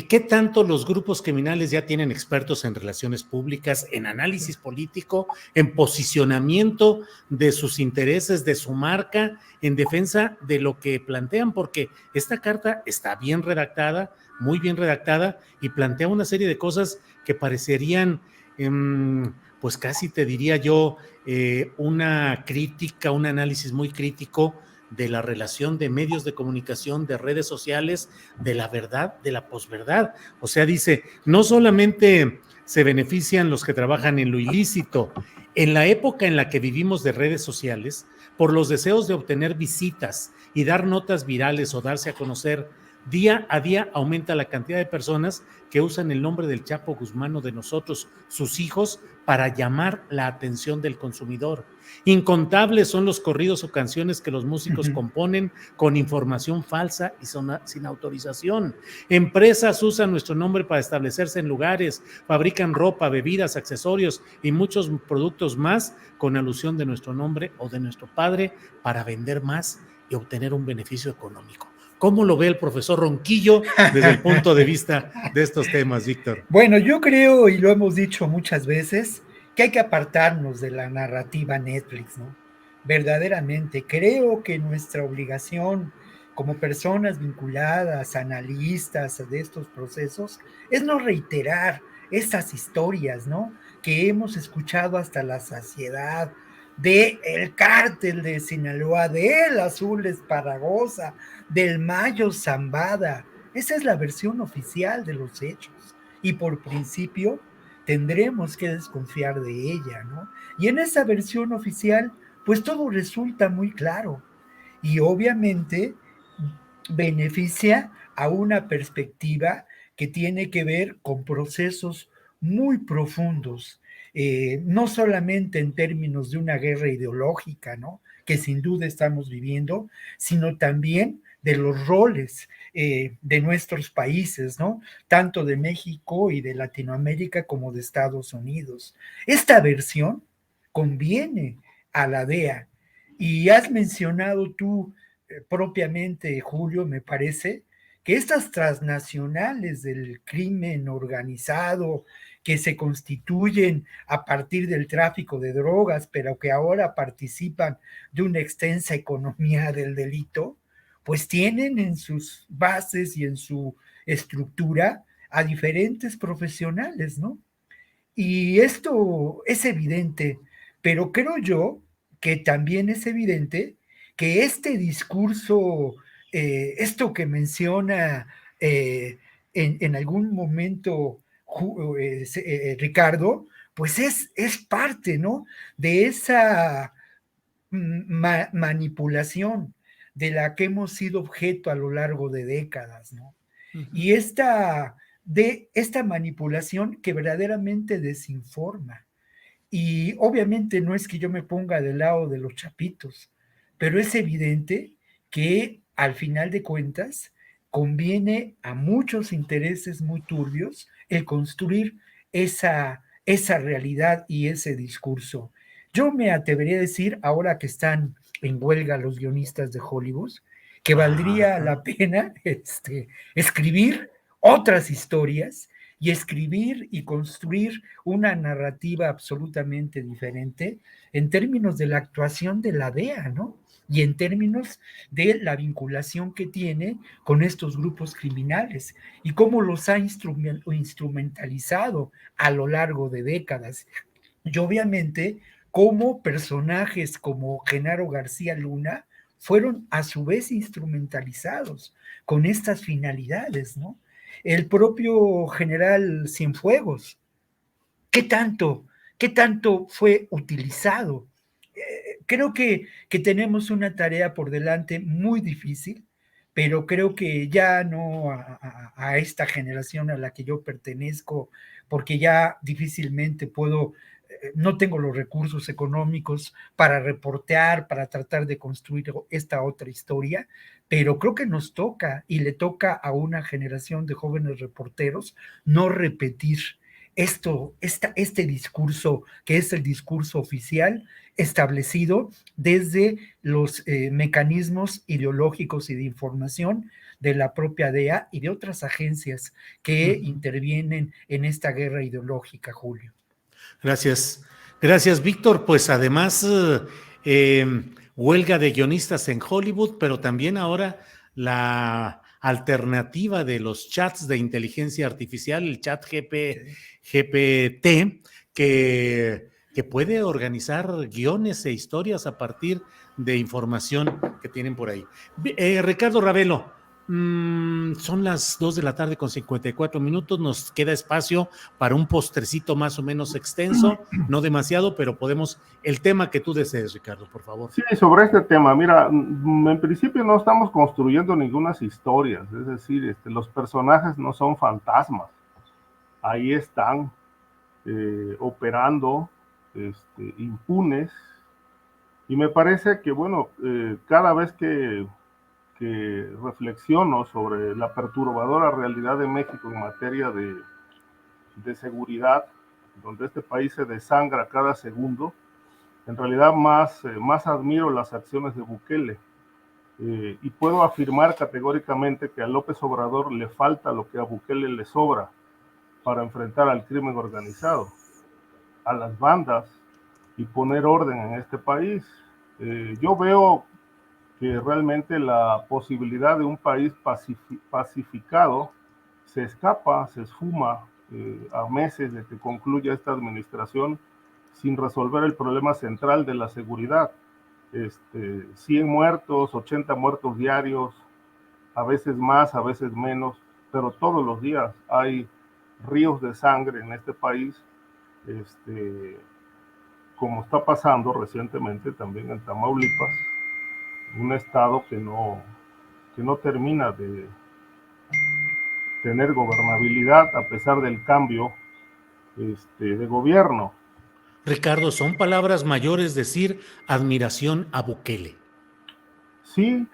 ¿qué tanto los grupos criminales ya tienen expertos en relaciones públicas, en análisis político, en posicionamiento de sus intereses, de su marca, en defensa de lo que plantean? Porque esta carta está bien redactada, muy bien redactada, y plantea una serie de cosas que parecerían, pues casi te diría yo, una crítica, un análisis muy crítico de la relación de medios de comunicación, de redes sociales, de la verdad, de la posverdad. O sea, dice, no solamente se benefician los que trabajan en lo ilícito, en la época en la que vivimos de redes sociales, por los deseos de obtener visitas y dar notas virales o darse a conocer, día a día aumenta la cantidad de personas que usan el nombre del Chapo Guzmán o de nosotros, sus hijos, para llamar la atención del consumidor. Incontables son los corridos o canciones que los músicos componen con información falsa y sin autorización. Empresas usan nuestro nombre para establecerse en lugares, fabrican ropa, bebidas, accesorios y muchos productos más con alusión de nuestro nombre o de nuestro padre para vender más y obtener un beneficio económico. ¿Cómo lo ve el profesor Ronquillo desde el punto de vista de estos temas, Víctor? Bueno, yo creo, y lo hemos dicho muchas veces, que hay que apartarnos de la narrativa Netflix, ¿no? Verdaderamente, creo que nuestra obligación como personas vinculadas, analistas de estos procesos, es no reiterar estas historias, ¿no? Que hemos escuchado hasta la saciedad, de el cártel de Sinaloa, del Azul Esparragosa, del Mayo Zambada. Esa es la versión oficial de los hechos y por principio tendremos que desconfiar de ella, ¿no? Y en esa versión oficial, pues todo resulta muy claro y obviamente beneficia a una perspectiva que tiene que ver con procesos muy profundos, no solamente en términos de una guerra ideológica, ¿no? Que sin duda estamos viviendo, sino también de los roles de nuestros países, ¿no? Tanto de México y de Latinoamérica como de Estados Unidos. Esta versión conviene a la DEA. Y has mencionado tú propiamente, Julio, me parece, que estas transnacionales del crimen organizado, que se constituyen a partir del tráfico de drogas, pero que ahora participan de una extensa economía del delito, pues tienen en sus bases y en su estructura a diferentes profesionales, ¿no? Y esto es evidente, pero creo yo que también es evidente que este discurso, esto que menciona en algún momento Ricardo, pues es parte, ¿no? De esa manipulación de la que hemos sido objeto a lo largo de décadas, ¿no? Y esta manipulación que verdaderamente desinforma. Y obviamente no es que yo me ponga del lado de los chapitos, pero es evidente que al final de cuentas conviene a muchos intereses muy turbios el construir esa realidad y ese discurso. Yo me atrevería a decir, ahora que están en huelga los guionistas de Hollywood, que valdría la pena escribir otras historias y escribir y construir una narrativa absolutamente diferente en términos de la actuación de la DEA, ¿no? Y en términos de la vinculación que tiene con estos grupos criminales y cómo los ha instrumentalizado a lo largo de décadas. Y obviamente, cómo personajes como Genaro García Luna fueron a su vez instrumentalizados con estas finalidades, ¿no? El propio general Cienfuegos, ¿qué tanto fue utilizado? Creo que tenemos una tarea por delante muy difícil, pero creo que ya no a esta generación a la que yo pertenezco, porque ya difícilmente puedo, no tengo los recursos económicos para reportear, para tratar de construir esta otra historia, pero creo que nos toca y le toca a una generación de jóvenes reporteros no repetir este discurso que es el discurso oficial establecido desde los mecanismos ideológicos y de información de la propia DEA y de otras agencias que intervienen en esta guerra ideológica, Julio. Gracias. Gracias, Víctor. Pues además, huelga de guionistas en Hollywood, pero también ahora la alternativa de los chats de inteligencia artificial, el chat GPT, que puede organizar guiones e historias a partir de información que tienen por ahí. Ricardo Ravelo, son las 2 de la tarde con 54 minutos, nos queda espacio para un postrecito más o menos extenso, no demasiado, pero podemos, el tema que tú desees, Ricardo, por favor. Sí, sobre este tema, mira, en principio no estamos construyendo ninguna historias, es decir, los personajes no son fantasmas, ahí están operando impunes, y me parece que, bueno, cada vez que reflexiono sobre la perturbadora realidad de México en materia de seguridad, donde este país se desangra cada segundo, en realidad más admiro las acciones de Bukele, y puedo afirmar categóricamente que a López Obrador le falta lo que a Bukele le sobra para enfrentar al crimen organizado, a las bandas y poner orden en este país. Yo veo que realmente la posibilidad de un país pacificado se escapa, se esfuma a meses de que concluya esta administración sin resolver el problema central de la seguridad. 100 muertos, 80 muertos diarios, a veces más, a veces menos, pero todos los días hay ríos de sangre en este país, como está pasando recientemente también en Tamaulipas, un estado que no termina de tener gobernabilidad a pesar del cambio de gobierno. Ricardo, son palabras mayores decir admiración a Bukele. Sí,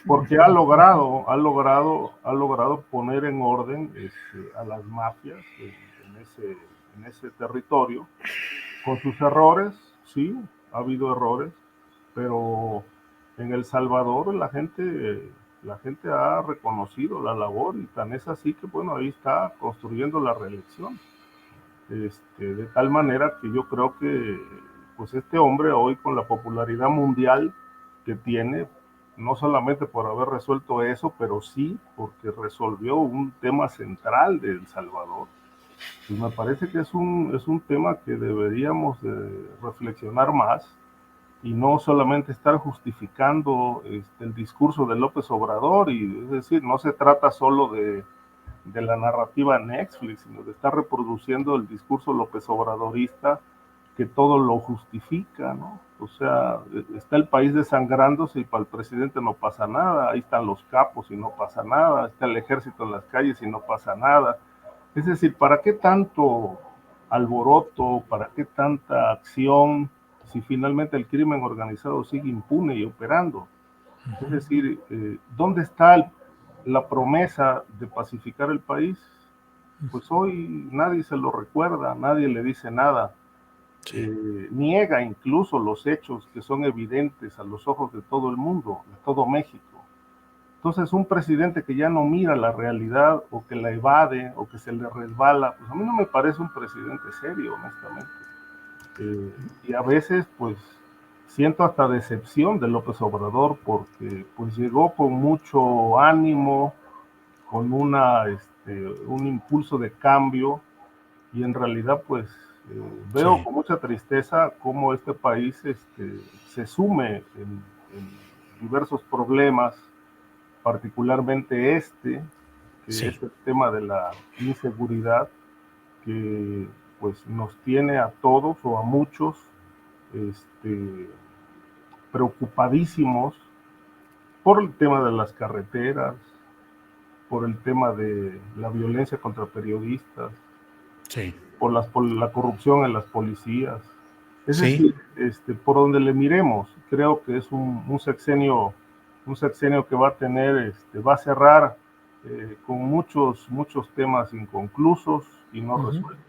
porque ha logrado poner en orden a las mafias en ese territorio, con sus errores, sí, ha habido errores, pero en El Salvador la gente la gente ha reconocido la labor y tan es así que, bueno, ahí está construyendo la reelección. De tal manera que yo creo que pues este hombre hoy con la popularidad mundial que tiene, no solamente por haber resuelto eso, pero sí porque resolvió un tema central de El Salvador. Y me parece que es un tema que deberíamos de reflexionar más y no solamente estar justificando el discurso de López Obrador, y es decir, no se trata solo de la narrativa Netflix, sino de estar reproduciendo el discurso López Obradorista que todo lo justifica, ¿no? O sea, está el país desangrándose y para el presidente no pasa nada, ahí están los capos y no pasa nada, está el ejército en las calles y no pasa nada. Es decir, ¿para qué tanto alboroto, para qué tanta acción si finalmente el crimen organizado sigue impune y operando? Es decir, ¿dónde está la promesa de pacificar el país? Pues hoy nadie se lo recuerda, nadie le dice nada. Sí. Niega incluso los hechos que son evidentes a los ojos de todo el mundo, de todo México. Entonces, un presidente que ya no mira la realidad o que la evade o que se le resbala, pues a mí no me parece un presidente serio, honestamente. Y a veces, pues, siento hasta decepción de López Obrador porque pues llegó con mucho ánimo, con un impulso de cambio, y en realidad pues veo con mucha tristeza cómo este país se sume en diversos problemas, particularmente que es el tema de la inseguridad, que pues nos tiene a todos o a muchos preocupadísimos por el tema de las carreteras, por el tema de la violencia contra periodistas, por la corrupción en las policías. Es decir, por donde le miremos, creo que es un sexenio que va a tener, va a cerrar con muchos temas inconclusos y no resueltos.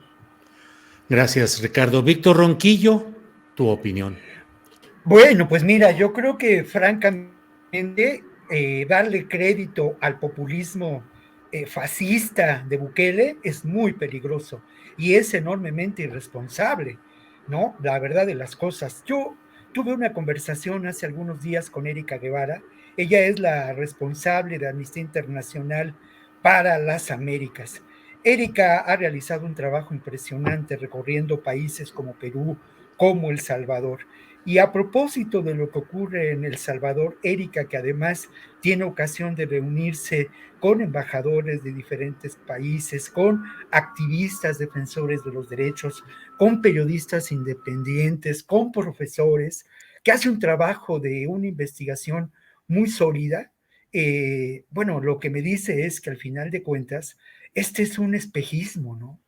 Gracias, Ricardo. Víctor Ronquillo, tu opinión. Bueno, pues mira, yo creo que francamente darle crédito al populismo fascista de Bukele es muy peligroso y es enormemente irresponsable, ¿no? La verdad de las cosas. Yo tuve una conversación hace algunos días con Erika Guevara. Ella es la responsable de Amnistía Internacional para las Américas. Erika ha realizado un trabajo impresionante recorriendo países como Perú, como El Salvador. Y a propósito de lo que ocurre en El Salvador, Erika, que además tiene ocasión de reunirse con embajadores de diferentes países, con activistas defensores de los derechos, con periodistas independientes, con profesores, que hace un trabajo de una investigación muy sólida. Bueno, lo que me dice es que al final de cuentas, este es un espejismo, ¿no?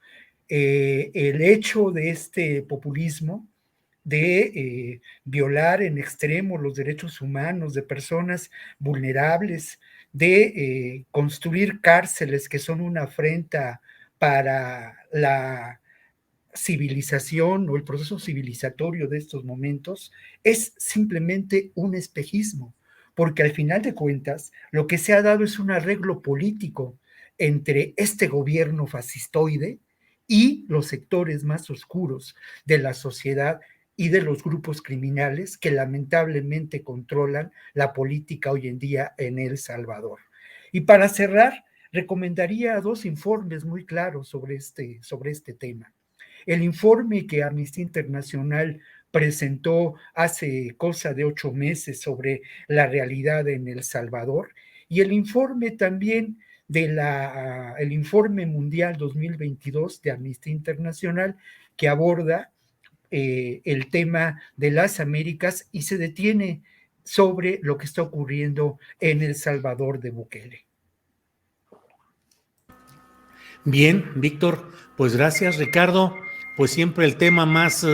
El hecho de este populismo de violar en extremo los derechos humanos de personas vulnerables, de construir cárceles que son una afrenta para la civilización o el proceso civilizatorio de estos momentos, es simplemente un espejismo, porque al final de cuentas lo que se ha dado es un arreglo político entre este gobierno fascistoide y los sectores más oscuros de la sociedad y de los grupos criminales que lamentablemente controlan la política hoy en día en El Salvador. Y para cerrar, recomendaría dos informes muy claros sobre este tema. El informe que Amnistía Internacional presentó hace cosa de 8 meses sobre la realidad en El Salvador y el informe también el informe mundial 2022 de Amnistía Internacional que aborda el tema de las Américas y se detiene sobre lo que está ocurriendo en El Salvador de Bukele. Bien, Víctor, pues gracias, Ricardo. Pues siempre el tema más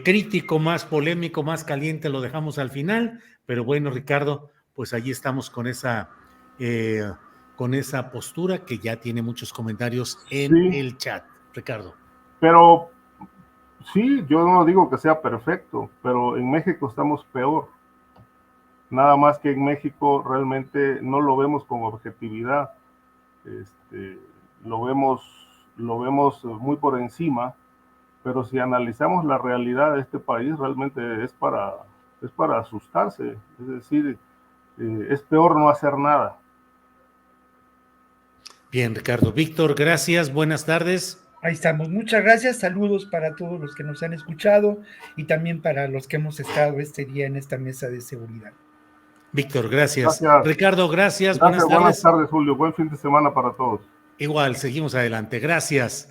crítico, más polémico, más caliente lo dejamos al final, pero bueno, Ricardo, pues allí estamos con esa postura que ya tiene muchos comentarios en el chat, Ricardo. Pero sí, yo no digo que sea perfecto, pero en México estamos peor. nada más que en México realmente no lo vemos con objetividad, lo vemos muy por encima, pero si analizamos la realidad de este país, realmente es para asustarse, es decir, es peor no hacer nada. Bien, Ricardo. Víctor, gracias, buenas tardes. Ahí estamos. Muchas gracias. Saludos para todos los que nos han escuchado y también para los que hemos estado este día en esta mesa de seguridad. Víctor, gracias. Gracias. Ricardo, gracias. Buenas Buenas tardes. tardes, Julio. Buen fin de semana para todos. Igual, seguimos adelante. Gracias.